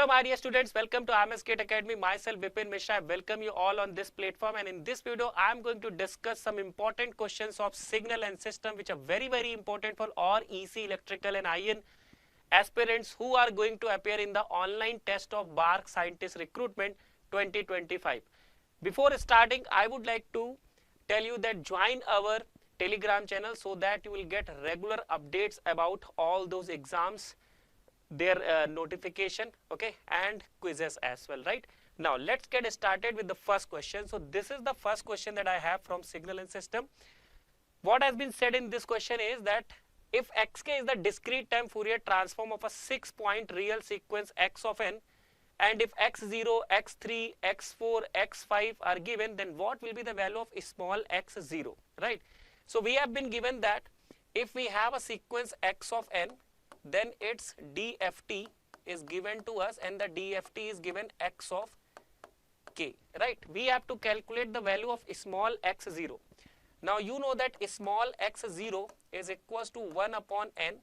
my dear students, welcome to IMSKate Academy. Myself Vipin Mishra, I welcome you all on this platform, and in this video I am going to discuss some important questions of signal and system which are very important for all EC, electrical and IN aspirants who are going to appear in the online test of BARC Scientist Recruitment 2025. Before starting, I would like to tell you that join our Telegram channel so that you will get regular updates about all those exams, their notification, okay, and quizzes as well, right? Now let's get started with the first question. So this is the first question that I have from signal and system. What has been said in this question is that if xk is the discrete time Fourier transform of a 6-point real sequence x of n, and if x0, x3, x4, x5 are given, then what will be the value of small x0, right? So we have been given that if we have a sequence x of n, then its DFT is given to us, and the DFT is given x of k, right? We have to calculate the value of small x0. Now you know that small x0 is equals to 1 upon n,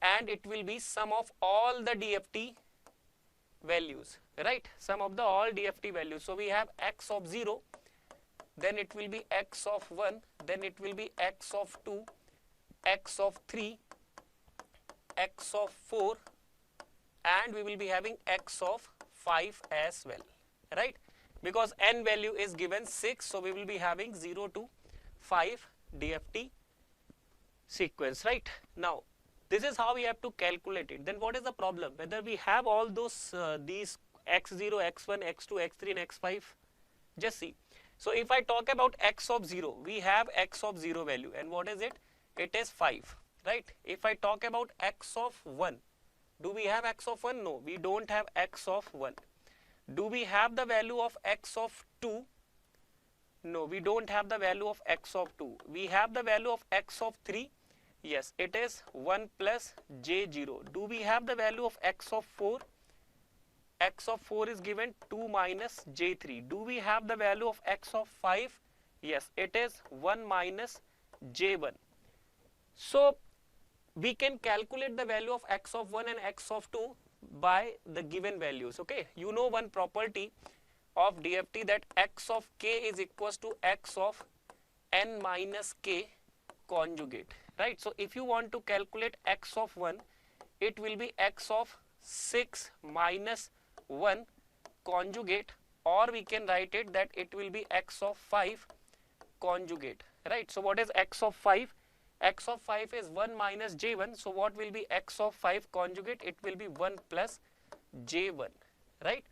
and it will be sum of all the DFT values, right? Sum of the all DFT values. So we have x of 0, then it will be x of 1, then it will be x of 2, x of 3, x of 4, and we will be having x of 5 as well, right? Because n value is given 6, so we will be having 0 to 5 DFT sequence, right? Now this is how we have to calculate it. Then what is the problem? Whether we have all those these x0, x1, x2, x3 and x5. Just see. So if I talk about x of 0, we have x of 0 value, and what is it? It is 5, right? If I talk about x of 1, do we have x of 1? No, we don't have x of 1. Do we have the value of x of 2? No, we don't have the value of x of 2. We have the value of x of 3. Yes, it is 1 plus j0. Do we have the value of x of 4? X of 4 is given 2 minus j3. Do we have the value of x of 5? Yes, it is 1 minus j1. So we can calculate the value of x of 1 and x of 2 by the given values, okay? You know one property of DFT, that x of k is equals to x of n minus k conjugate, right? So if you want to calculate x of 1, it will be x of 6 minus 1 conjugate, or we can write it that it will be x of 5 conjugate, right? So what is x of 5? X of 5 is 1 minus j1. So what will be x of 5 conjugate? It will be 1 plus j1, right?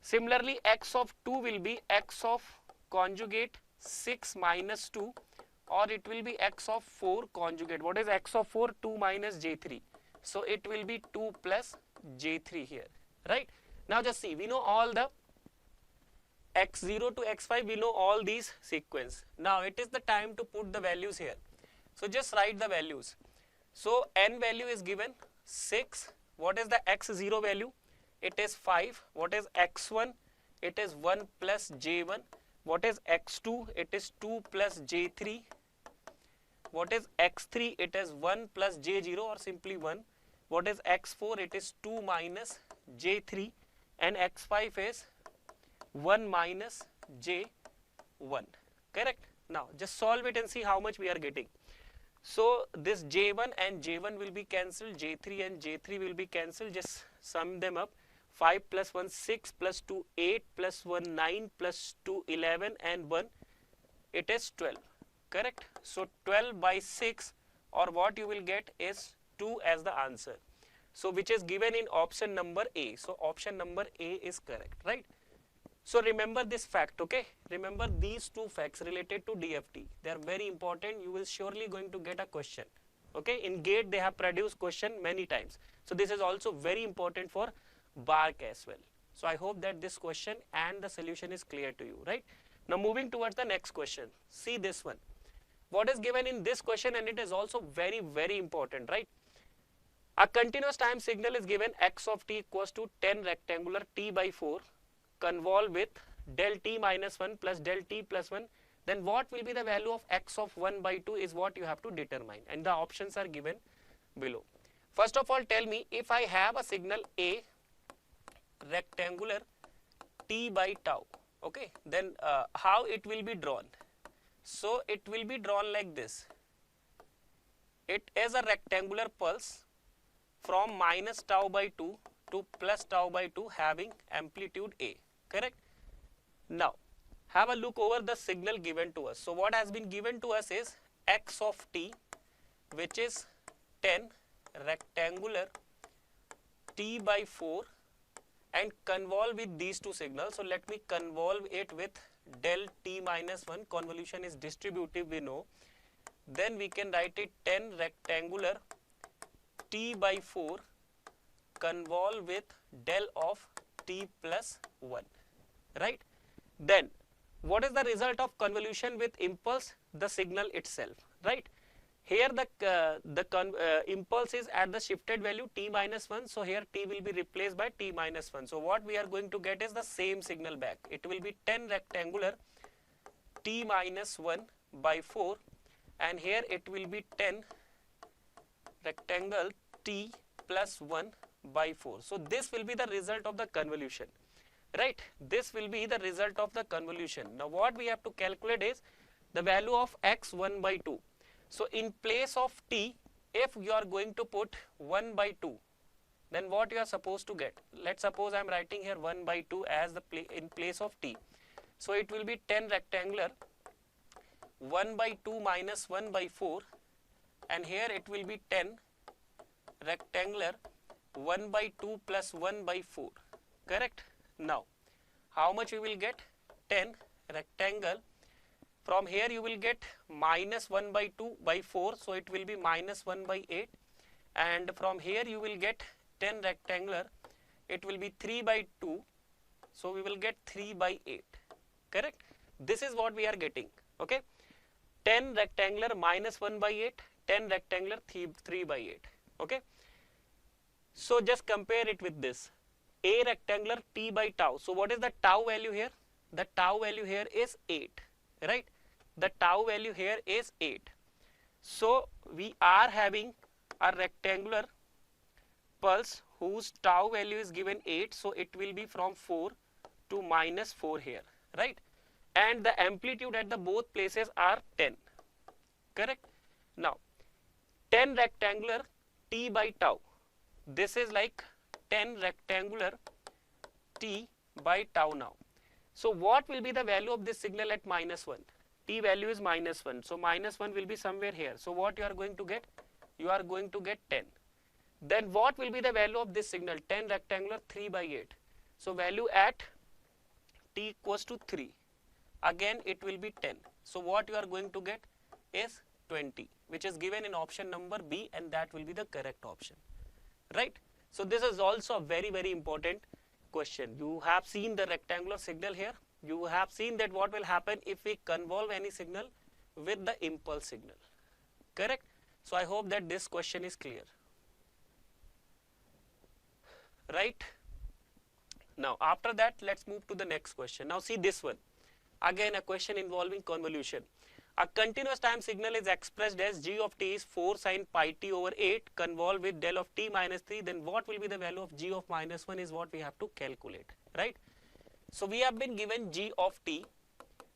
Similarly, x of 2 will be x of conjugate 6 minus 2, or it will be x of 4 conjugate. What is x of 4? 2 minus j3. So it will be 2 plus j3 here, right? Now just see, we know all the x0 to x5, we know all these sequence. Now it is the time to put the values here. So just write the values. So n value is given 6. What is the x0 value? It is 5. What is x1? It is 1 plus j1. What is x2? It is 2 plus j3. What is x3? It is 1 plus j0, or simply 1. What is x4? It is 2 minus j3, and x5 is 1 minus j1, correct? Now just solve it and see how much we are getting. So this j1 and j1 will be cancelled, j3 and j3 will be cancelled. Just sum them up. 5 plus 1 6 plus 2 8 plus 1 9 plus 2 11 and 1, it is 12, correct? So 12 by 6, or what you will get is 2 as the answer. So which is given in option number A. So option number A is correct, right? So remember this fact, okay? Remember these two facts related to DFT. They are very important. You will surely going to get a question, okay? In GATE they have produced question many times. So this is also very important for BARC as well. So I hope that this question and the solution is clear to you, right? Now moving towards the next question. See this one. What is given in this question, and it is also very important, right? A continuous time signal is given x of t equals to 10 rectangular t by 4 convolve with del t minus 1 plus del t plus 1. Then what will be the value of x of 1 by 2 is what you have to determine, and the options are given below. First of all, tell me, if I have a signal A rectangular t by tau. Okay, then how it will be drawn? So it will be drawn like this. It is a rectangular pulse from minus tau by 2 to plus tau by 2 having amplitude A, correct? Now have a look over the signal given to us. So what has been given to us is x of t, which is 10 rectangular t by 4, and convolve with these two signals. So let me convolve it with del t minus 1. Convolution is distributive, we know. Then we can write it 10 rectangular t by 4 convolve with del of t plus 1, right? Then what is the result of convolution with impulse? The signal itself, right? Here the impulse is at the shifted value t minus 1, so here t will be replaced by t minus 1. So what we are going to get is the same signal back. It will be 10 rectangular t minus 1 by 4, and here it will be 10 rectangle t plus 1 by 4. So this will be the result of the convolution, right? This will be the result of the convolution. Now what we have to calculate is the value of x 1 by 2. So in place of t, if you are going to put 1 by 2, then what you are supposed to get? Let's suppose I am writing here 1 by 2 as the in place of t. So it will be 10 rectangular 1 by 2 minus 1 by 4, and here it will be 10 rectangular 1 by 2 plus 1 by 4, correct? Now how much you will get? 10 rectangle. From here you will get minus 1 by 2 by 4, so it will be minus 1 by 8, and from here you will get 10 rectangular, it will be 3 by 2, so we will get 3 by 8, correct? This is what we are getting, okay? 10 rectangular minus 1 by 8, 10 rectangular 3 by 8, okay? So just compare it with this, a rectangular t by tau. So what is the tau value here? The tau value here is 8, right? The tau value here is 8. So we are having a rectangular pulse whose tau value is given 8. So it will be from 4 to minus 4 here, right? And the amplitude at the both places are 10, correct? Now 10 rectangular t by tau. This is like 10 rectangular t by tau now. So what will be the value of this signal at minus 1? T value is minus 1. So minus 1 will be somewhere here. So what you are going to get? You are going to get 10. Then what will be the value of this signal? 10 rectangular 3 by 8. So value at t equals to 3. Again it will be 10. So what you are going to get is 20, which is given in option number B, and that will be the correct option, right? So this is also a very, very important question. You have seen the rectangular signal here. You have seen that what will happen if we convolve any signal with the impulse signal, correct? So I hope that this question is clear, right? Now after that, let's move to the next question. Now see this one, again a question involving convolution. A continuous time signal is expressed as g of t is 4 sin pi t over 8 convolved with del of t minus 3. Then what will be the value of g of minus 1 is what we have to calculate, right? So we have been given g of t,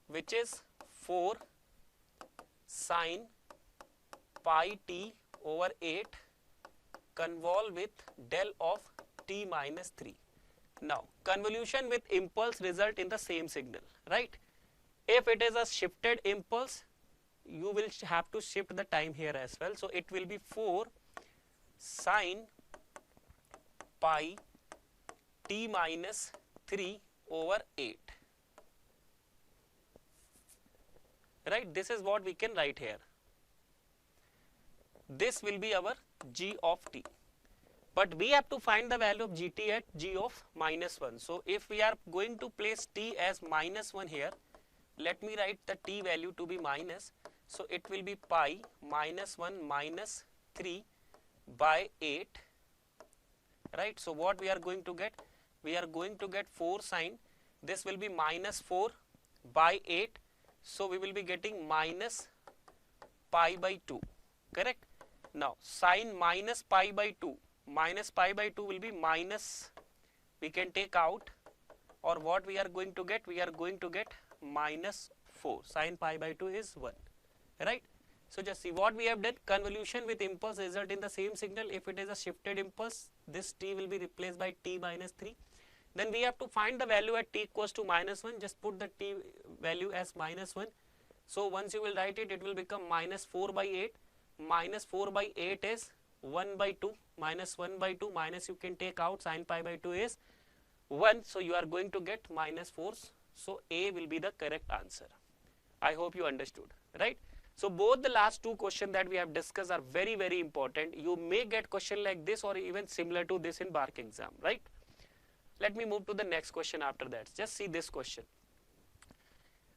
which is 4 sin pi t over 8 convolved with del of t minus 3. Now convolution with impulse result in the same signal, right? If it is a shifted impulse, you will have to shift the time here as well. So it will be 4 sin pi t minus 3 over 8, right? This is what we can write here. This will be our g of t, but we have to find the value of gt at g of minus 1. So if we are going to place t as minus 1 here, let me write the t value to be minus. So it will be pi minus 1 minus 3 by 8, right? So what we are going to get? We are going to get 4 sin, this will be minus 4 by 8. So we will be getting minus pi by 2, correct? Now sin minus pi by 2 will be minus we can take out, or what we are going to get? We are going to get minus 4. Sin pi by 2 is 1, right? So just see what we have done. Convolution with impulse result in the same signal. If it is a shifted impulse, this t will be replaced by t minus 3. Then we have to find the value at t equals to minus 1. Just put the t value as minus 1. So once you will write it, it will become minus 4 by 8. Minus 4 by 8 is 1 by 2. Minus 1 by 2. Minus you can take out. Sin pi by 2 is 1. So you are going to get minus 4. So A will be the correct answer. I hope you understood, right? So both the last two questions that we have discussed are very, very important. You may get question like this or even similar to this in BARC exam, right? Let me move to the next question after that. Just see this question.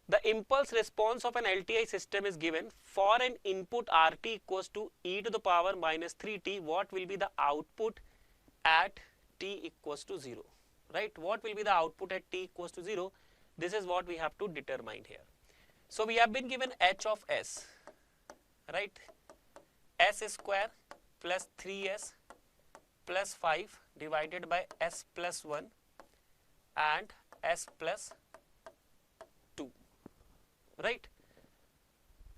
The impulse response of an LTI system is given for an input RT equals to e to the power minus 3t. What will be the output at t equals to 0, right? What will be the output at t equals to 0? This is what we have to determine here. So we have been given h of s, right? S square plus 3s plus 5 divided by s plus 1 and s plus 2, right?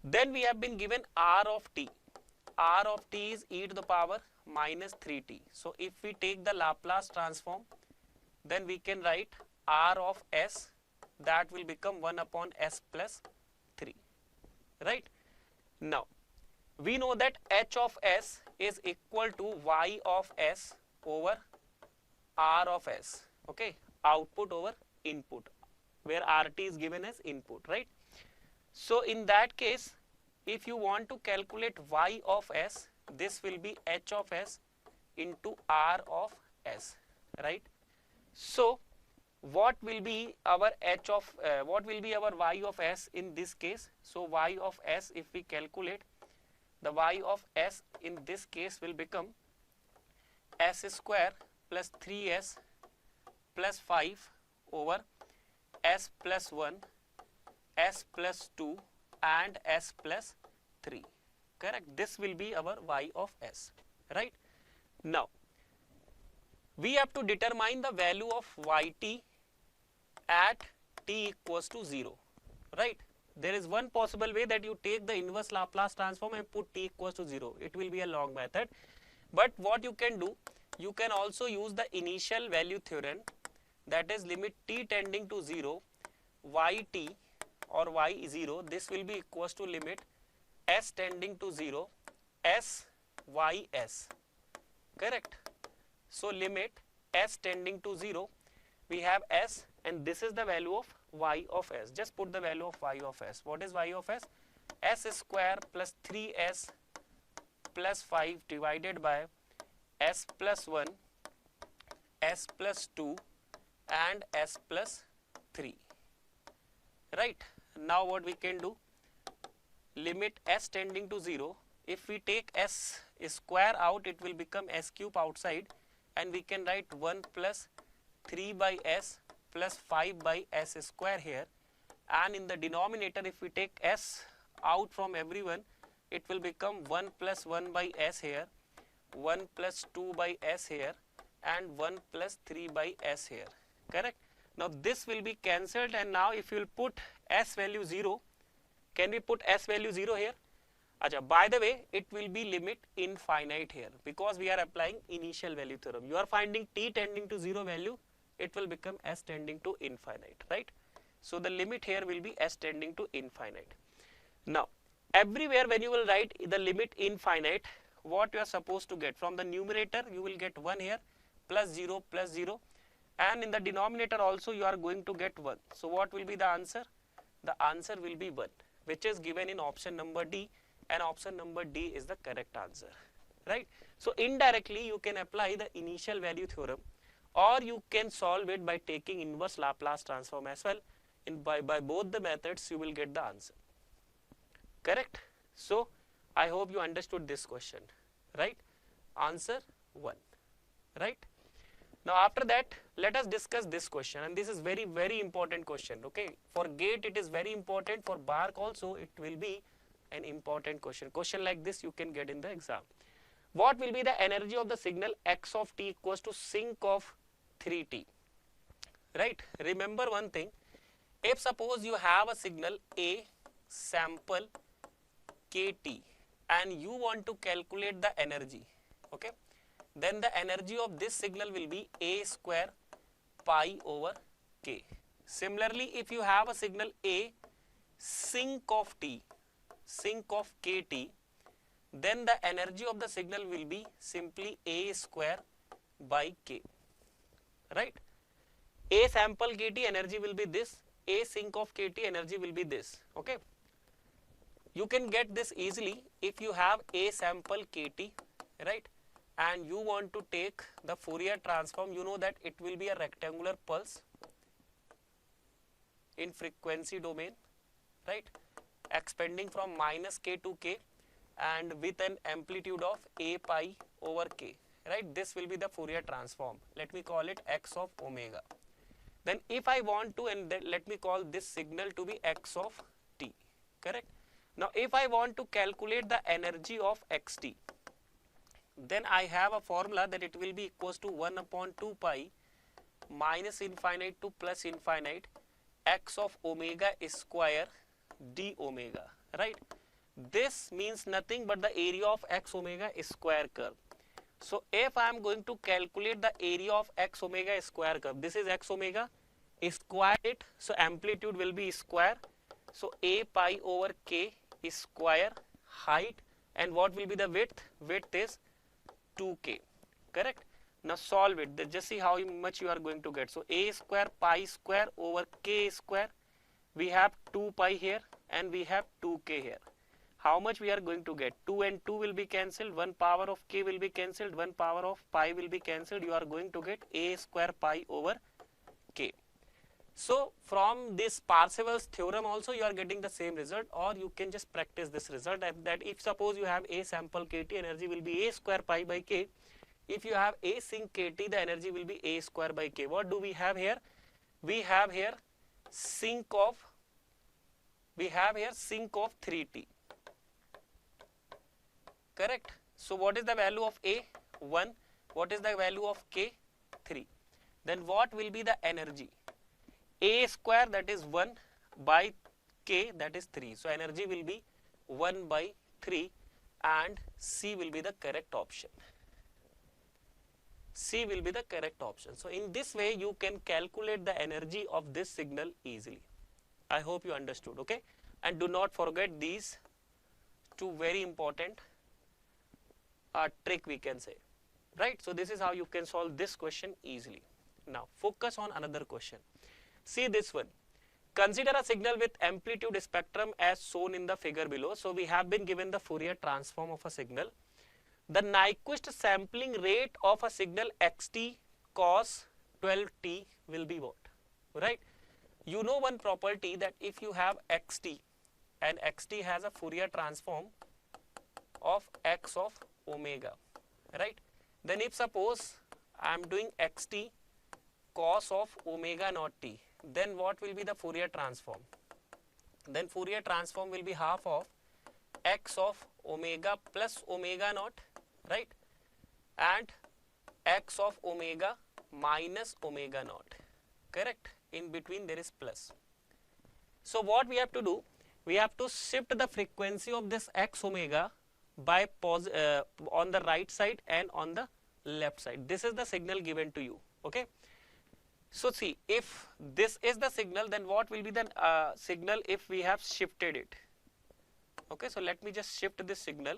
Then we have been given r of t. R of t is e to the power minus 3t. So if we take the Laplace transform, then we can write r of s, that will become 1 upon s plus 3, right? Now we know that h of s is equal to y of s over r of s, okay? Output over input, where RT is given as input, right? So in that case, if you want to calculate y of s, this will be h of s into r of s, right? So what will be our h of what will be our y of s in this case? So y of s, if we calculate, the y of s in this case will become s square plus 3s plus 5 over s plus 1, s plus 2 and s plus 3, correct? This will be our y of s, right? Now we have to determine the value of yt at t equals to 0, right? There is one possible way that you take the inverse Laplace transform and put t equals to 0. It will be a long method, but what you can do, you can also use the initial value theorem, that is limit t tending to 0 yt or y0, this will be equals to limit s tending to 0 s ys, correct? So limit s tending to 0, we have s, and this is the value of y of s. Just put the value of y of s. What is y of s? S square plus 3s plus 5 divided by s plus 1, s plus 2 and s plus 3, right? Now what we can do, limit s tending to 0, if we take s square out, it will become s cube outside, and we can write 1 plus 3 by s plus 5 by s square here, and in the denominator if we take s out from everyone, it will become 1 plus 1 by s here, 1 plus 2 by s here and 1 plus 3 by s here, correct? Now this will be cancelled, and now if you will put s value 0, can we put s value 0 here? Achha, by the way, it will be limit infinite here, because we are applying initial value theorem. You are finding t tending to 0 value, it will become s tending to infinite, right? So the limit here will be s tending to infinite. Now everywhere when you will write the limit infinite, what you are supposed to get from the numerator, you will get 1 here, plus 0, and in the denominator also you are going to get 1. So what will be the answer? The answer will be 1, which is given in option number D, and option number D is the correct answer, right? So indirectly you can apply the initial value theorem, or you can solve it by taking inverse Laplace transform as well. By both the methods you will get the answer, correct? So I hope you understood this question, right? Answer 1, right? Now after that, let us discuss this question, and this is very, very important question, okay? For GATE it is very important, for BARC also it will be an important question. Question like this you can get in the exam. What will be the energy of the signal x of t equals to sinc of 3t, right? Remember one thing, if suppose you have a signal A sample kt and you want to calculate the energy, okay, then the energy of this signal will be A square pi over k. Similarly, if you have a signal A sinc of t, sinc of kt, then the energy of the signal will be simply A square by k, right? A sample kt energy will be this, A sinc of kt energy will be this, okay? You can get this easily if you have A sample kt, right? And you want to take the Fourier transform, you know that it will be a rectangular pulse in frequency domain, right? Expanding from minus k to k and with an amplitude of A pi over k, right? This will be the Fourier transform. Let me call it x of omega. Then if I want to, and then let me call this signal to be x of t, correct? Now if I want to calculate the energy of xt, then I have a formula that it will be equals to 1 upon 2 pi minus infinite to plus infinite x of omega square d omega, right? This means nothing but the area of x omega square curve. So if I am going to calculate the area of x omega square curve, this is x omega, square it, so amplitude will be square, so A pi over k is square height, and what will be the width? Width is 2k, correct? Now solve it, just see how much you are going to get. So A square pi square over k square, we have 2 pi here and we have 2k here. How much we are going to get? 2 and 2 will be cancelled, 1 power of k will be cancelled, 1 power of pi will be cancelled, you are going to get A square pi over k. So from this Parseval's theorem also you are getting the same result, or you can just practice this result, that if suppose you have A sample kt, energy will be A square pi by k. If you have A sinc kt, the energy will be A square by k. What do we have here? We have here sinc of 3t, correct? So what is the value of A? 1. What is the value of k? 3. Then what will be the energy? A square, that is 1, by k, that is 3. So energy will be 1 by 3, and C will be the correct option. C will be the correct option. So in this way you can calculate the energy of this signal easily. I hope you understood, okay? And do not forget these two very important trick we can say, right? So this is how you can solve this question easily. Now focus on another question. See this one. Consider a signal with amplitude spectrum as shown in the figure below. So we have been given the Fourier transform of a signal. The Nyquist sampling rate of a signal xt cos 12t will be what, right? You know one property, that if you have xt and xt has a Fourier transform of x of omega, right? Then if suppose I am doing xt cos of omega naught t, then what will be the Fourier transform? Then Fourier transform will be half of x of omega plus omega naught, right? And x of omega minus omega naught, correct? In between there is plus. So what we have to do? We have to shift the frequency of this x omega by on the right side and on the left side. This is the signal given to you, okay? So see, if this is the signal, then what will be the signal if we have shifted it? Okay, so let me just shift this signal.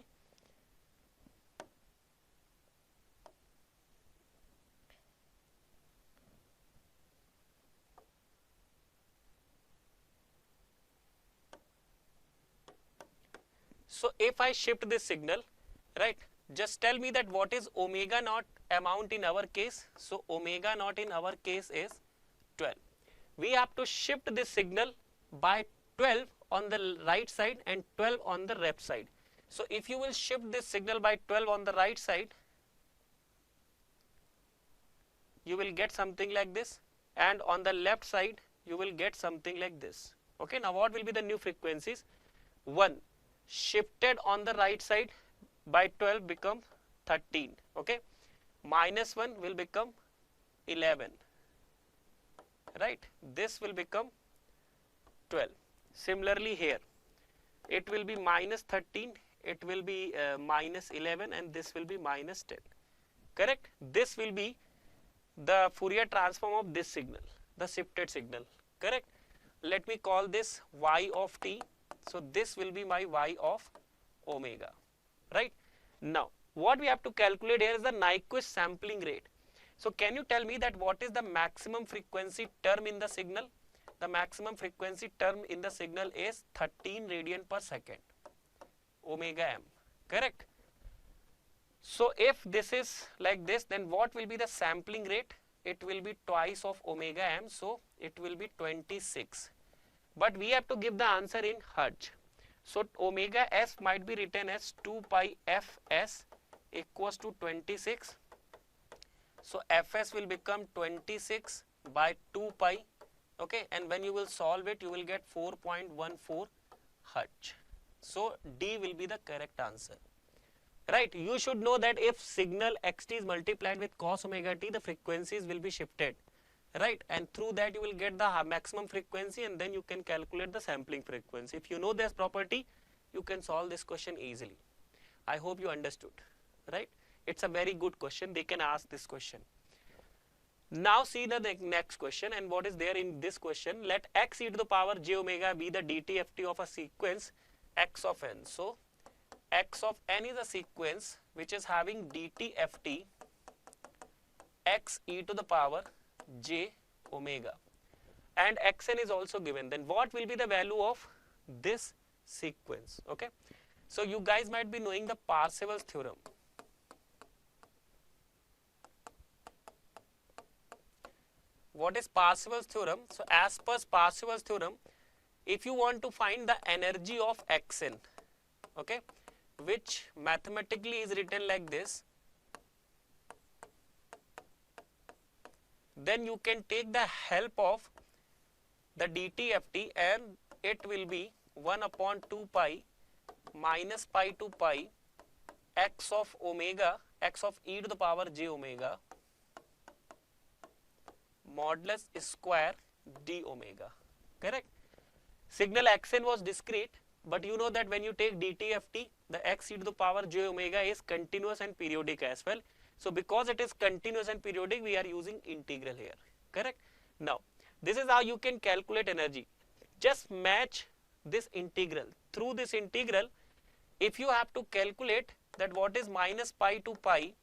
So if I shift this signal, right, just tell me that what is omega naught amount in our case. So omega naught in our case is 12. We have to shift this signal by 12 on the right side and 12 on the left side. So if you will shift this signal by 12 on the right side, you will get something like this, and on the left side you will get something like this. Okay, now what will be the new frequencies? 1 shifted on the right side by 12 become 13, okay? Minus 1 will become 11, right? This will become 12. Similarly here, it will be minus 13, it will be minus 11, and this will be minus 10, correct? This will be the Fourier transform of this signal, the shifted signal, correct? Let me call this y of t. So this will be my y of omega, right? Now, what we have to calculate here is the Nyquist sampling rate. So can you tell me that what is the maximum frequency term in the signal? The maximum frequency term in the signal is 13 radian per second, omega m, correct? So if this is like this, then what will be the sampling rate? It will be twice of omega m, so it will be 26. But we have to give the answer in hertz. So omega s might be written as 2 pi fs equals to 26. So fs will become 26 by 2 pi, okay, and when you will solve it, you will get 4.14 hertz. So D will be the correct answer, right? You should know that if signal xt is multiplied with cos omega t, the frequencies will be shifted, right? And through that you will get the maximum frequency, and then you can calculate the sampling frequency. If you know this property, you can solve this question easily. I hope you understood, right? It's a very good question. They can ask this question. Now see the next question, and what is there in this question? Let x e to the power j omega be the dtft of a sequence x of n. So x of n is a sequence which is having dtft x e to the power j omega, and xn is also given. Then what will be the value of this sequence? Okay, so you guys might be knowing the Parseval's theorem. What is Parseval's theorem? So as per Parseval's theorem, if you want to find the energy of xn, okay, which mathematically is written like this, then you can take the help of the dtft, and it will be 1 upon 2 pi minus pi to pi x of omega, x of e to the power j omega modulus square d omega, correct? Signal xn was discrete, but you know that when you take dtft, the x e to the power j omega is continuous and periodic as well. So because it is continuous and periodic, we are using integral here, correct? Now this is how you can calculate energy. Just match this integral. Through this integral, if you have to calculate that what is minus pi to pi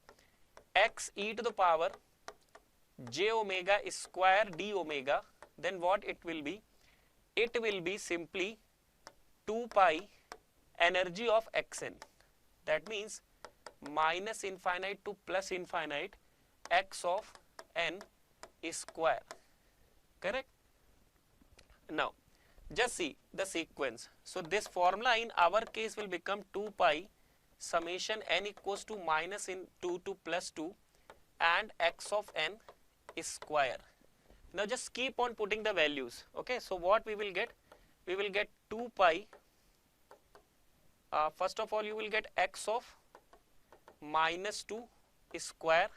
x e to the power j omega square d omega, then what it will be? It will be simply 2 pi energy of xn. That means minus infinite to plus infinite x of n square, correct? Now just see the sequence. So this formula in our case will become 2 pi summation n equals to minus in 2 to plus 2 and x of n square. Now just keep on putting the values, okay? So what we will get? We will get 2 pi, first of all you will get x of minus 2 square,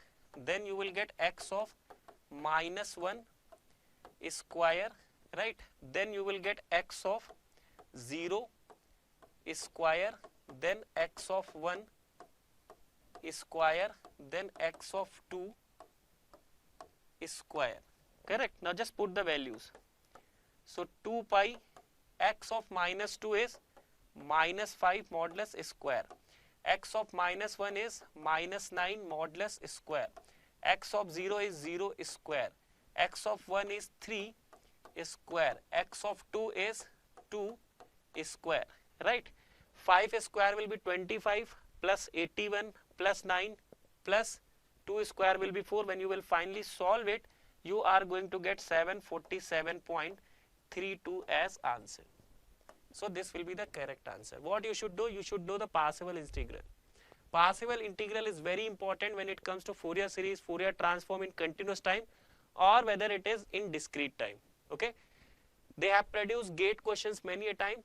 then you will get x of minus 1 square, right? Then you will get x of 0 square, then x of 1 square, then x of 2 square, correct? Now just put the values. So 2 pi x of minus 2 is minus 5 modulus square, x of minus 1 is minus 9 modulus square, x of 0 is 0 square, x of 1 is 3 square, x of 2 is 2 square, right? 5 square will be 25 plus 81 plus 9 plus 2 square will be 4. When you will finally solve it, you are going to get 747.32 as answer. So this will be the correct answer. What you should do? You should know the Parseval integral. Parseval integral is very important when it comes to Fourier series, Fourier transform in continuous time, or whether it is in discrete time. Okay, they have produced gate questions many a time,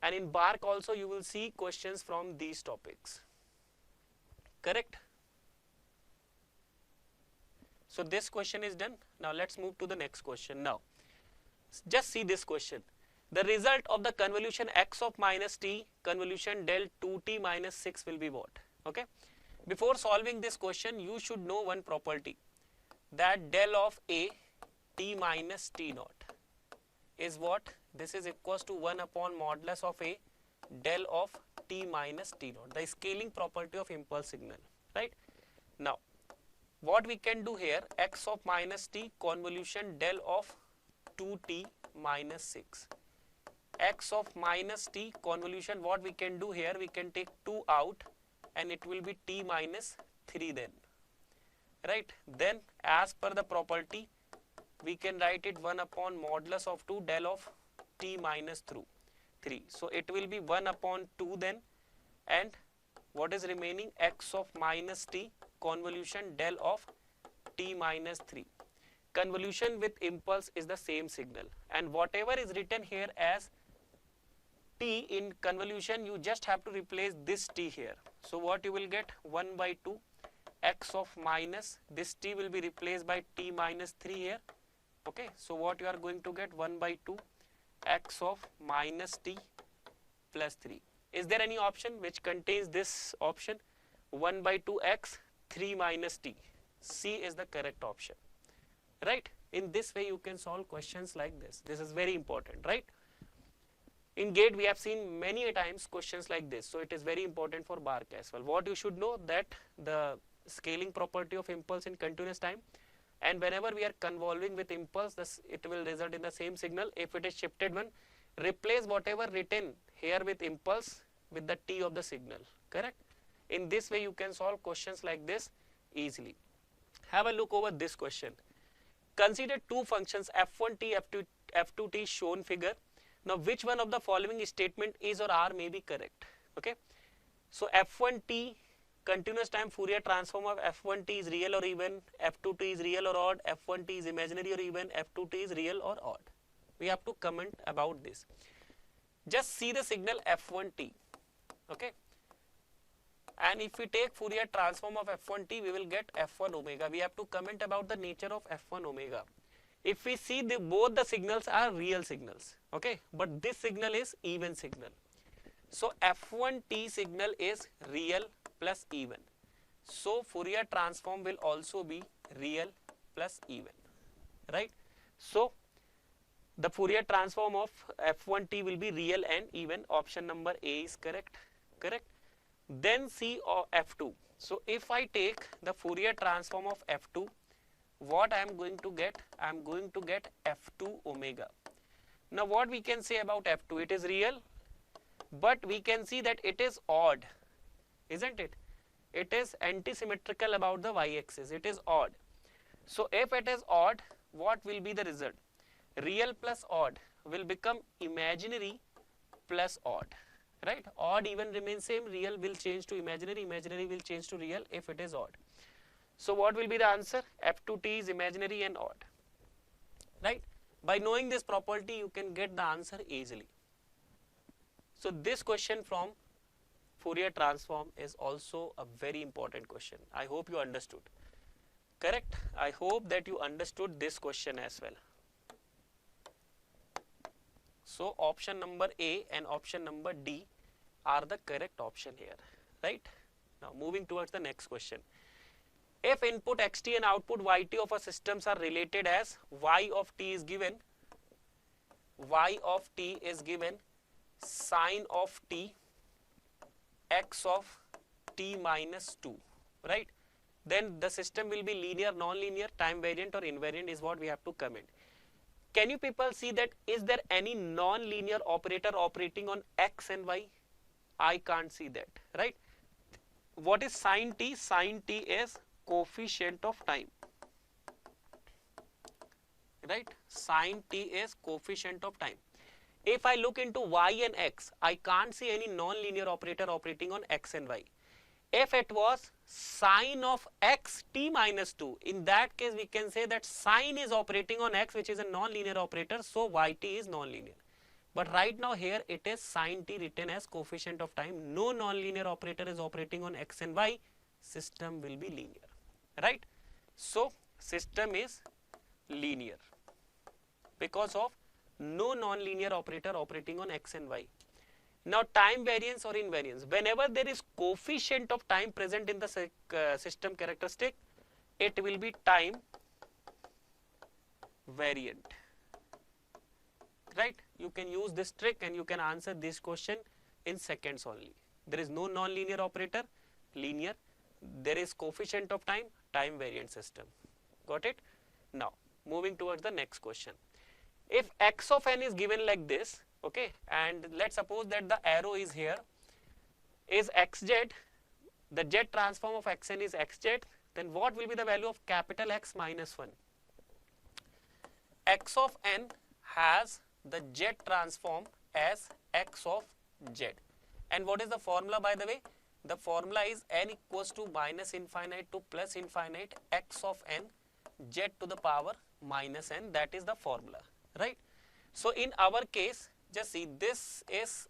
and in BARC also you will see questions from these topics, correct? So this question is done. Now let's move to the next question. Now just see this question. The result of the convolution x of minus t convolution del 2t minus 6 will be what? Okay. Before solving this question, you should know one property, that del of a t minus t naught is what? This is equals to 1 upon modulus of a del of t minus t naught, the scaling property of impulse signal, right? Now what we can do here, x of minus t convolution del of 2t minus 6, x of minus t convolution, what we can do here, we can take 2 out and it will be t minus 3 then, right? Then as per the property, we can write it 1 upon modulus of 2 del of t minus 3. So it will be 1 upon 2 then, and what is remaining, x of minus t convolution del of t minus 3. Convolution with impulse is the same signal, and whatever is written here as t in convolution, you just have to replace this t here. So what you will get, 1 by 2 x of minus, this t will be replaced by t minus 3 here. Okay, so what you are going to get, 1 by 2 x of minus t plus 3. Is there any option which contains this option, 1 by 2 x 3 minus t? C is the correct option, right? In this way you can solve questions like this. This is very important, right? In GATE we have seen many a times questions like this, so it is very important for BARC as well. What you should know, that the scaling property of impulse in continuous time, and whenever we are convolving with impulse, it will result in the same signal. If it is shifted one, replace whatever written here with impulse with the t of the signal, correct? In this way you can solve questions like this easily. Have a look over this question. Consider two functions f1t, f2t shown figure. Now which one of the following statement is or are may be correct? Okay, so f1t continuous time Fourier transform of f1t is real or even, f2t is real or odd, f1t is imaginary or even, f2t is real or odd. We have to comment about this. Just see the signal f1t, okay, and if we take Fourier transform of f1t, we will get f1 omega. We have to comment about the nature of f1 omega. If we see both the signals are real signals, okay, but this signal is even signal. So f1t signal is real plus even. So Fourier transform will also be real plus even, right? So the Fourier transform of f1t will be real and even. Option number A is correct, correct. Then see f2. So if I take the Fourier transform of f2, what I am going to get? I am going to get f2 omega. Now what we can say about f2? It is real, but we can see that it is odd, isn't it? It is anti-symmetrical about the y-axis. It is odd. So if it is odd, what will be the result? Real plus odd will become imaginary plus odd, right? Odd even remains same. Real will change to imaginary. Imaginary will change to real if it is odd. So what will be the answer? f2t is imaginary and odd, right? By knowing this property, you can get the answer easily. So this question from Fourier transform is also a very important question. I hope you understood, correct? I hope that you understood this question as well. So option number A and option number D are the correct option here, right? Now moving towards the next question. If input xt and output yt of a systems are related as y of t is given sine of t x of t minus 2, right? Then the system will be linear, non-linear, time variant or invariant is what we have to comment. Can you people see that is there any non-linear operator operating on x and y? I can't see that, right? What is sine t? Sine t is coefficient of time, right? Sine t is coefficient of time. If I look into y and x, I can't see any non-linear operator operating on x and y. If it was sine of x t minus 2, in that case we can say that sine is operating on x, which is a non-linear operator, so yt is non-linear. But right now here it is sine t written as coefficient of time. No non-linear operator is operating on x and y. System will be linear, right? So system is linear because of no non-linear operator operating on x and y. Now time variance or invariance, whenever there is coefficient of time present in the system characteristic, it will be time variant, right? You can use this trick and you can answer this question in seconds only. There is no non-linear operator, linear. There is coefficient of time, time variant system. Got it? Now moving towards the next question. If x of n is given like this, okay, and let's suppose that the arrow is here, is xz, the z transform of xn is xz, then what will be the value of capital X minus 1? X of n has the z transform as x of z. And what is the formula, by the way? The formula is n equals to minus infinite to plus infinite x of n z to the power minus n. That is the formula, right? So in our case, just see, this is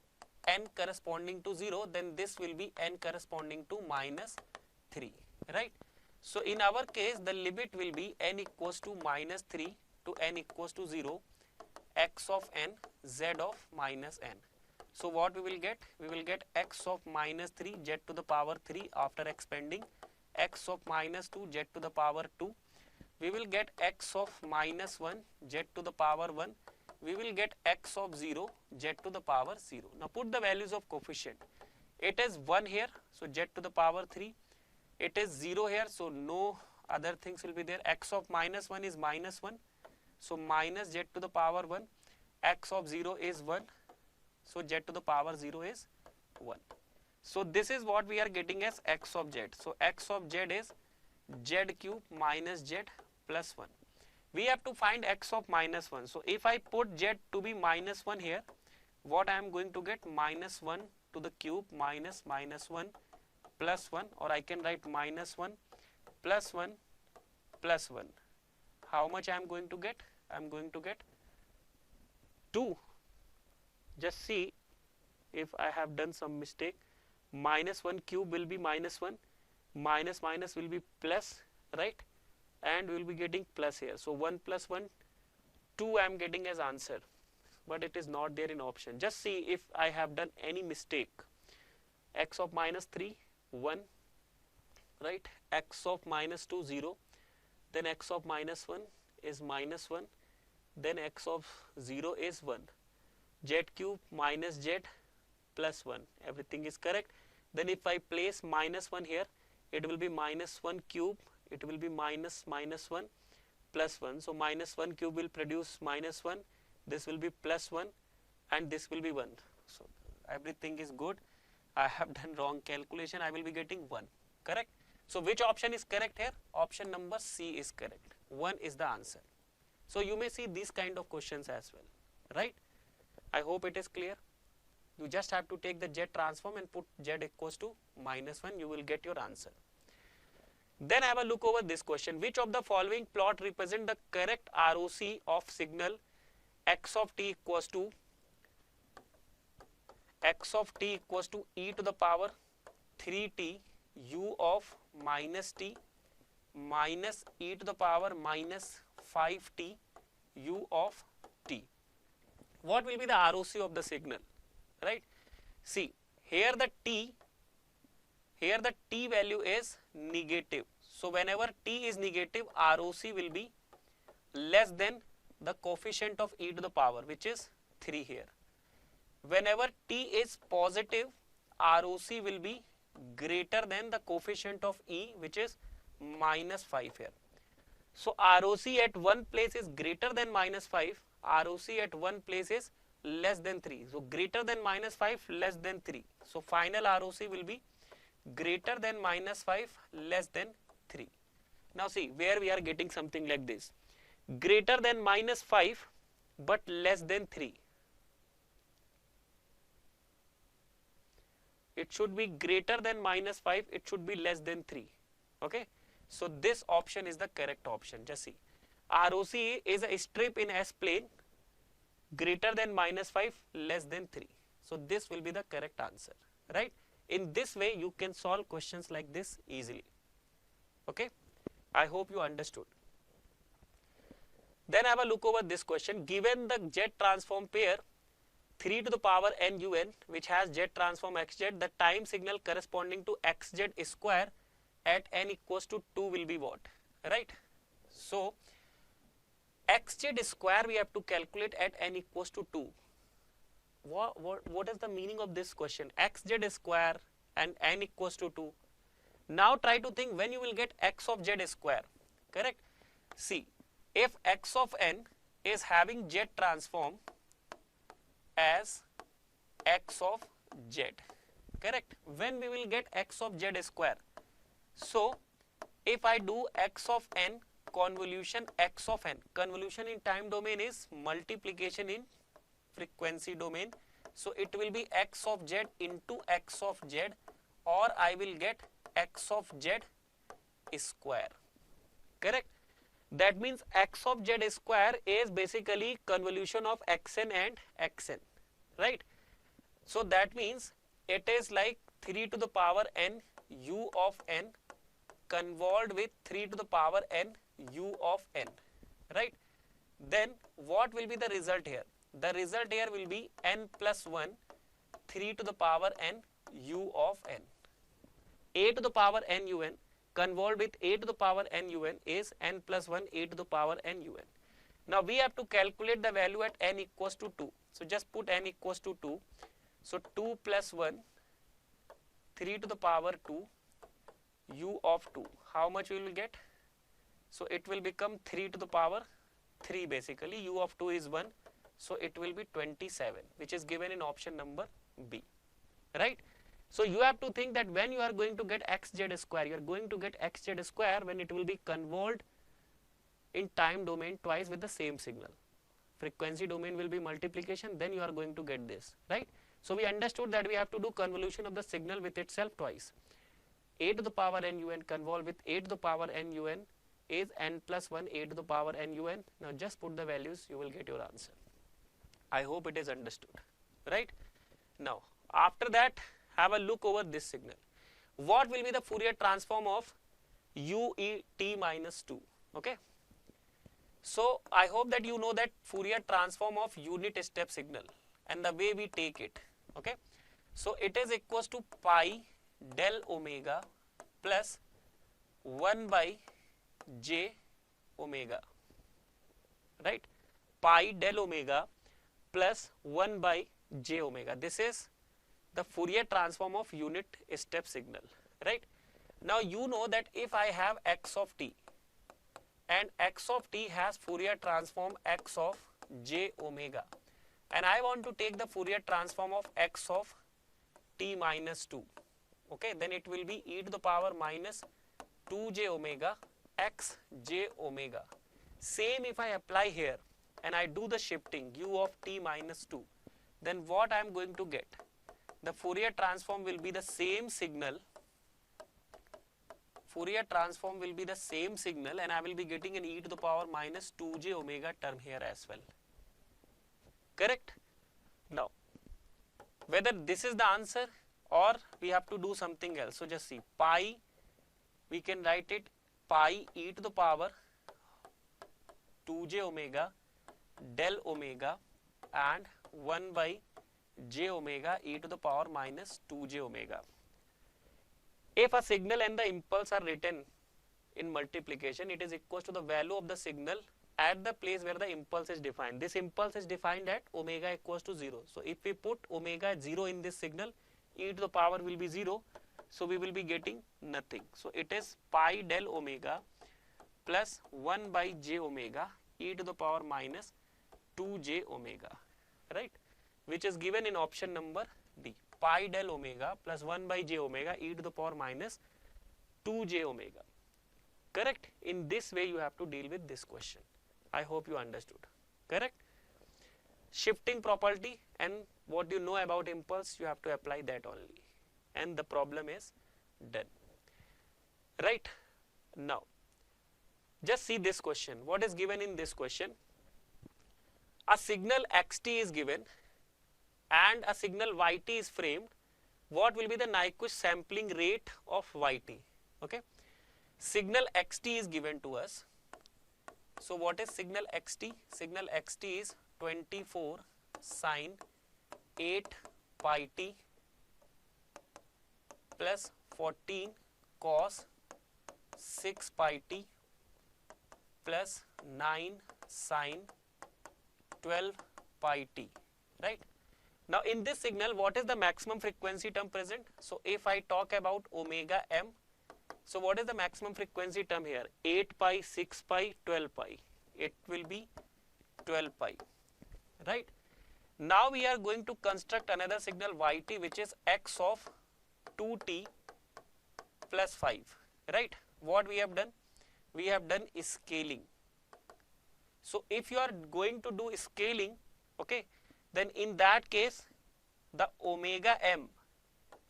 n corresponding to 0, then this will be n corresponding to minus 3, right? So in our case, the limit will be n equals to minus 3 to n equals to 0, x of n z of minus n. So what we will get? We will get x of minus 3 z to the power 3 after expanding, x of minus 2 z to the power 2. We will get x of minus 1 z to the power 1. We will get x of 0 z to the power 0. Now put the values of coefficient. It is 1 here, so z to the power 3. It is 0 here, so no other things will be there. X of minus 1 is minus 1, so minus z to the power 1. X of 0 is 1, so z to the power 0 is 1. So this is what we are getting as x of z. So x of z is z cube minus z plus 1. We have to find x of minus 1. So if I put z to be minus 1 here, what I am going to get? Minus 1 to the cube minus minus 1 plus 1, or I can write minus 1 plus 1 plus 1. How much I am going to get? I am going to get 2. Just see if I have done some mistake. Minus 1 cube will be minus 1, minus minus will be plus, right? And we will be getting plus here. So 1 plus 1, 2 I am getting as answer, but it is not there in option. Just see if I have done any mistake. X of minus 3, 1, right? X of minus 2, 0. Then x of minus 1 is minus 1. Then x of 0 is 1. Z cube minus z plus 1. Everything is correct. Then if I place minus 1 here, it will be minus 1 cube. It will be minus minus 1 plus 1. So minus 1 cube will produce minus 1. This will be plus 1 and this will be 1. So everything is good. I have done wrong calculation. I will be getting 1. Correct? So which option is correct here? Option number C is correct. 1 is the answer. So you may see these kind of questions as well, right? I hope it is clear. You just have to take the z transform and put z equals to minus 1. You will get your answer. Then have a look over this question. Which of the following plot represent the correct ROC of signal x of t equals to e to the power 3t u of minus t minus e to the power minus 5t u of t. What will be the ROC of the signal, right? See, here the t value is negative. So whenever t is negative, ROC will be less than the coefficient of e to the power, which is 3 here. Whenever t is positive, ROC will be greater than the coefficient of e, which is minus 5 here. So ROC at one place is greater than minus 5, ROC at one place is less than 3. So greater than minus 5, less than 3. So final ROC will be greater than minus 5, less than 3. Now see, where we are getting something like this. Greater than minus 5 but less than 3. It should be greater than minus 5, it should be less than 3. Okay. So this option is the correct option. Just see. ROC is a strip in S plane greater than minus 5, less than 3. So this will be the correct answer, right? In this way, you can solve questions like this easily. Okay. I hope you understood. Then have a look over this question. Given the Z transform pair 3 to the power n un, which has Z transform xz, the time signal corresponding to xz square at n equals to 2 will be what? Right? So xz square we have to calculate at n equals to 2. What is the meaning of this question? Xz square and n equals to 2. Now try to think when you will get x of z square. Correct? See, if x of n is having z transform as x of z, correct? When we will get x of z square? So if I do x of n convolution x of n, convolution in time domain is multiplication in frequency domain, so it will be x of z into x of z, or I will get x of z square. Correct? That means x of z square is basically convolution of xn and xn, right? So that means it is like 3 to the power n u of n convolved with 3 to the power n u of n, right? Then what will be the result here? The result here will be n plus 1 3 to the power n u of n. A to the power n un convolved with a to the power n un is n plus 1 a to the power n un. Now we have to calculate the value at n equals to 2. So just put n equals to 2. So 2 plus 1 3 to the power 2 u of 2. How much we will get? So it will become 3 to the power 3 basically. U of 2 is 1. So it will be 27, which is given in option number B, right? So you have to think that when you are going to get xz square, you are going to get xz square when it will be convolved in time domain twice with the same signal. Frequency domain will be multiplication, then you are going to get this, right? So we understood that we have to do convolution of the signal with itself twice. A to the power n un convolved with a to the power n un is n plus 1 a to the power n un. Now just put the values, you will get your answer. I hope it is understood, right? Now after that, have a look over this signal. What will be the Fourier transform of u e t minus 2? Okay. So I hope that you know that Fourier transform of unit step signal and the way we take it. Okay. So it is equals to pi del omega plus 1 by j omega, right? Pi del omega plus 1 by j omega. This is the Fourier transform of unit step signal, right? Now you know that if I have x of t and x of t has Fourier transform x of j omega, and I want to take the Fourier transform of x of t minus 2, okay, then it will be e to the power minus 2j omega x j omega. Same if I apply here and I do the shifting u of t minus 2, then what I am going to get? The Fourier transform will be the same signal. Fourier transform will be the same signal, and I will be getting an e to the power minus 2j omega term here as well. Correct? Now, whether this is the answer or we have to do something else. So just see, pi, we can write it pi e to the power 2j omega del omega and 1 by j omega e to the power minus 2j omega. If a signal and the impulse are written in multiplication, it is equal to the value of the signal at the place where the impulse is defined. This impulse is defined at omega equals to 0. So if we put omega at 0 in this signal, e to the power will be 0. So we will be getting nothing. So it is pi del omega plus 1 by j omega e to the power minus 2j omega, right? Which is given in option number D. Pi del omega plus 1 by j omega e to the power minus 2j omega. Correct? In this way you have to deal with this question. I hope you understood. Correct? Shifting property and what you know about impulse, you have to apply that only. And the problem is done. Right? Now, just see this question. What is given in this question? A signal xt is given and a signal yt is framed. What will be the Nyquist sampling rate of yt? Okay. Signal xt is given to us. So what is signal xt? Signal xt is 24 sine 8 pi t plus 14 cos 6 pi t plus 9 sine 12 pi t, right? Now in this signal, what is the maximum frequency term present? So if I talk about omega m, so what is the maximum frequency term here? 8 pi, 6 pi, 12 pi. It will be 12 pi, right? Now we are going to construct another signal yt, which is x of 2t plus 5, right? What we have done? We have done scaling. So if you are going to do scaling, okay, then in that case the omega m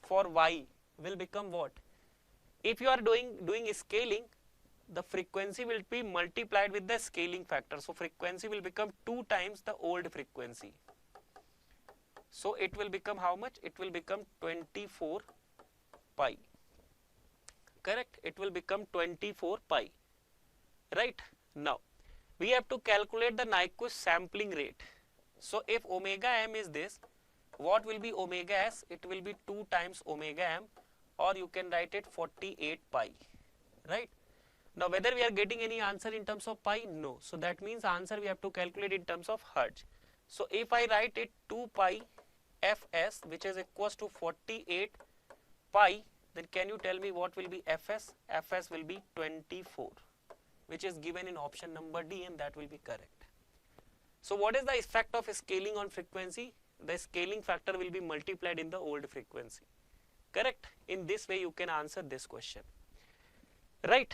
for y will become what? If you are doing scaling, the frequency will be multiplied with the scaling factor. So frequency will become 2 times the old frequency. So it will become how much? It will become 24 pi. Correct? It will become 24 pi. Right? Now we have to calculate the Nyquist sampling rate. So if omega m is this, what will be omega s? It will be 2 times omega m, or you can write it 48 pi, right? Now whether we are getting any answer in terms of pi? No. So that means answer we have to calculate in terms of hertz. So if I write it 2 pi fs, which is equals to 48 pi, then can you tell me what will be fs? Fs will be 24, which is given in option number D, and that will be correct. So what is the effect of scaling on frequency? The scaling factor will be multiplied in the old frequency. Correct? In this way you can answer this question. Right?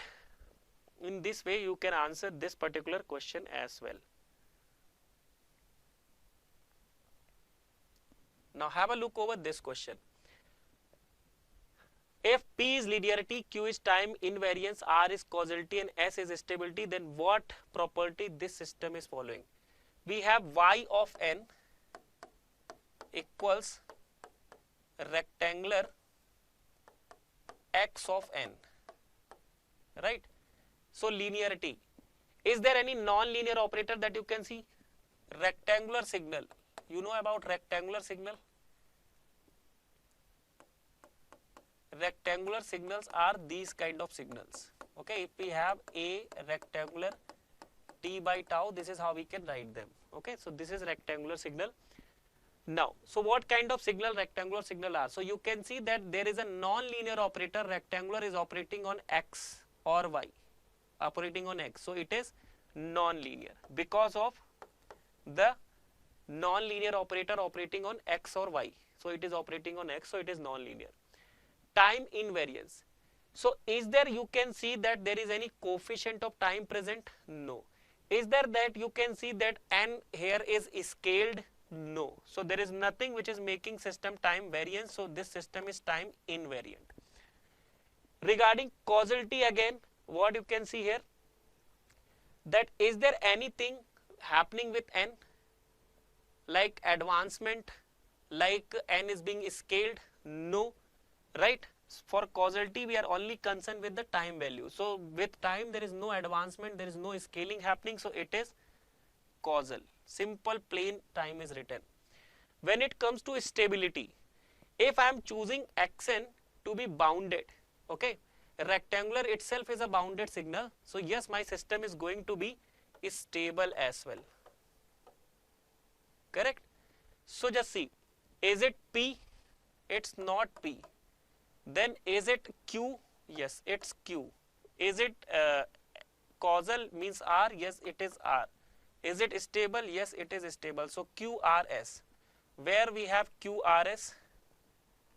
In this way you can answer this particular question as well. Now have a look over this question. If P is linearity, Q is time invariance, R is causality and S is stability, then what property this system is following? We have y of n equals rectangular x of n, right? So linearity. Is there any non-linear operator that you can see? Rectangular signal. You know about rectangular signal? Rectangular signals are these kind of signals. Okay, if we have a rectangular t by tau, this is how we can write them. Okay, so this is rectangular signal. Now, so what kind of signal rectangular signal are? So you can see that there is a non-linear operator. Rectangular is operating on x or y, operating on x. So it is non-linear because of the non-linear operator operating on x or y. So it is operating on x, so it is non-linear. Time invariance. So is there, you can see that there is any coefficient of time present? No. Is there that you can see that n here is scaled? No. So there is nothing which is making system time variance. So this system is time invariant. Regarding causality, again, what you can see here, that is there anything happening with n, like advancement, like n is being scaled? No, right? For causality we are only concerned with the time value. So with time there is no advancement, there is no scaling happening, so it is causal. Simple plain time is written. When it comes to stability, if I am choosing xn to be bounded, okay, rectangular itself is a bounded signal, so yes, my system is going to be stable as well. Correct? So just see, is it P? It's not P. Then is it Q? Yes, it's Q. Is it causal, means R? Yes, it is R. Is it stable? Yes, it is stable. So QRS. Where we have QRS?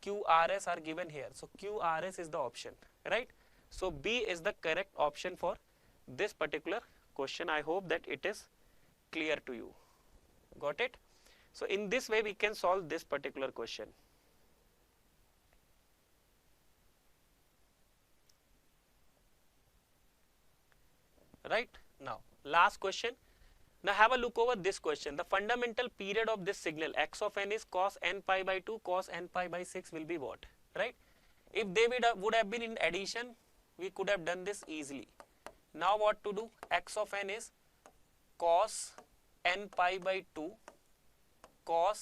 QRS are given here. So QRS is the option, right? So B is the correct option for this particular question. I hope that it is clear to you. Got it? So in this way we can solve this particular question. Right? Now, last question. Now have a look over this question. The fundamental period of this signal x of n is cos n pi by 2, cos n pi by 6 will be what? Right? If they would have been in addition, we could have done this easily. Now what to do? X of n is cos n pi by 2 cos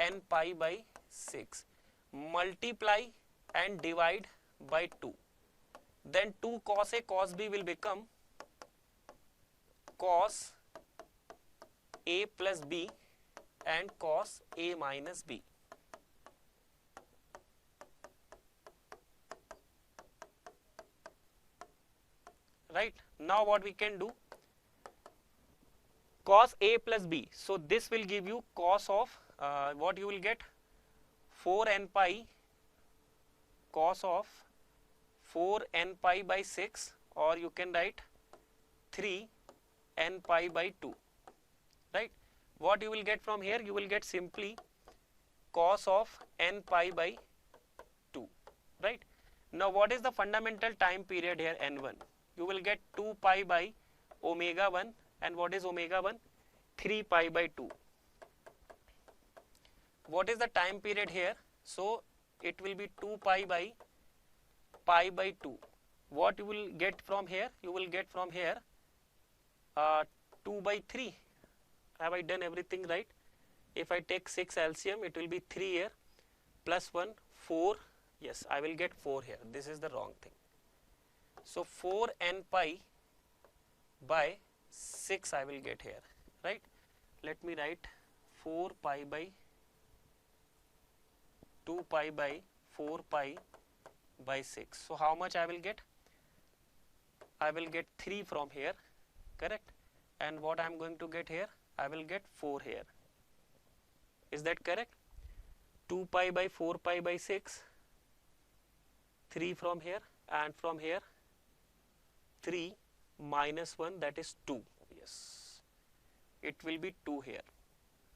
n pi by 6 multiply and divide by 2. Then 2 cos A cos B will become cos A plus B and cos A minus B. Right, now what we can do, cos A plus B, so this will give you cos of what you will get, 4n pi cos of 4n pi by 6, or you can write 3n pi by 2. Right, what you will get from here, you will get simply cos of n pi by 2. Right, now what is the fundamental time period here, n1? You will get 2 pi by omega 1, and what is omega 1? 3 pi by 2. What is the time period here? So it will be 2 pi by 2. What you will get from here? You will get from here 2 by 3. Have I done everything right? If I take 6 LCM, it will be 3 here, plus 1, 4. Yes, I will get 4 here. This is the wrong thing. So 4n pi by 6 I will get here, right? Let me write 4 pi by 2 pi by 4 pi by 6. So how much I will get? I will get 3 from here, correct? And what I am going to get here? I will get 4 here. Is that correct? 2 pi by 4 pi by 6, 3 from here, and from here 3 minus 1, that is 2. Yes, it will be 2 here,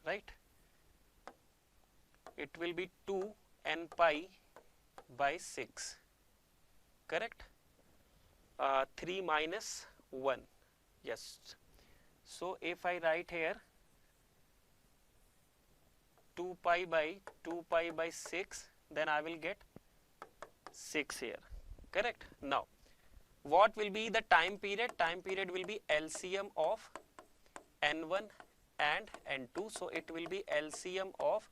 right? It will be 2 n pi by 6, correct? 3 minus 1, yes. So if I write here 2 pi by 6, then I will get 6 here, correct? Now what will be the time period? Time period will be LCM of n1 and n2. So it will be LCM of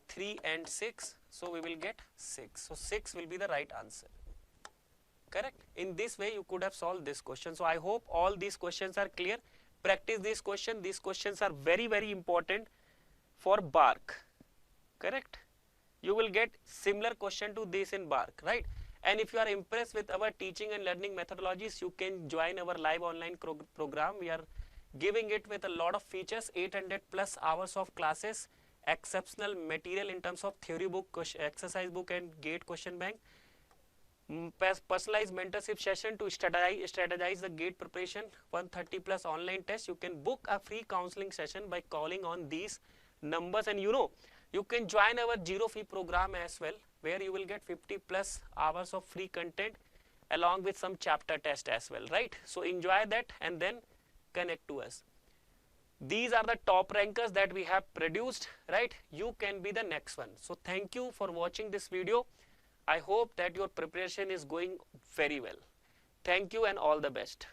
3 and 6. So we will get 6. So 6 will be the right answer. Correct? In this way you could have solved this question. So I hope all these questions are clear. Practice this question. These questions are very, very important for BARC. Correct? You will get similar question to this in BARC, right? And if you are impressed with our teaching and learning methodologies, you can join our live online program. We are giving it with a lot of features, 800 plus hours of classes, exceptional material in terms of theory book, exercise book and GATE question bank, personalized mentorship session to strategize the GATE preparation, 130 plus online tests. You can book a free counseling session by calling on these numbers, and you can join our zero fee program as well, where you will get 50 plus hours of free content along with some chapter test as well, right? So enjoy that and then connect to us. These are the top rankers that we have produced, right? You can be the next one. So thank you for watching this video. I hope that your preparation is going very well. Thank you and all the best.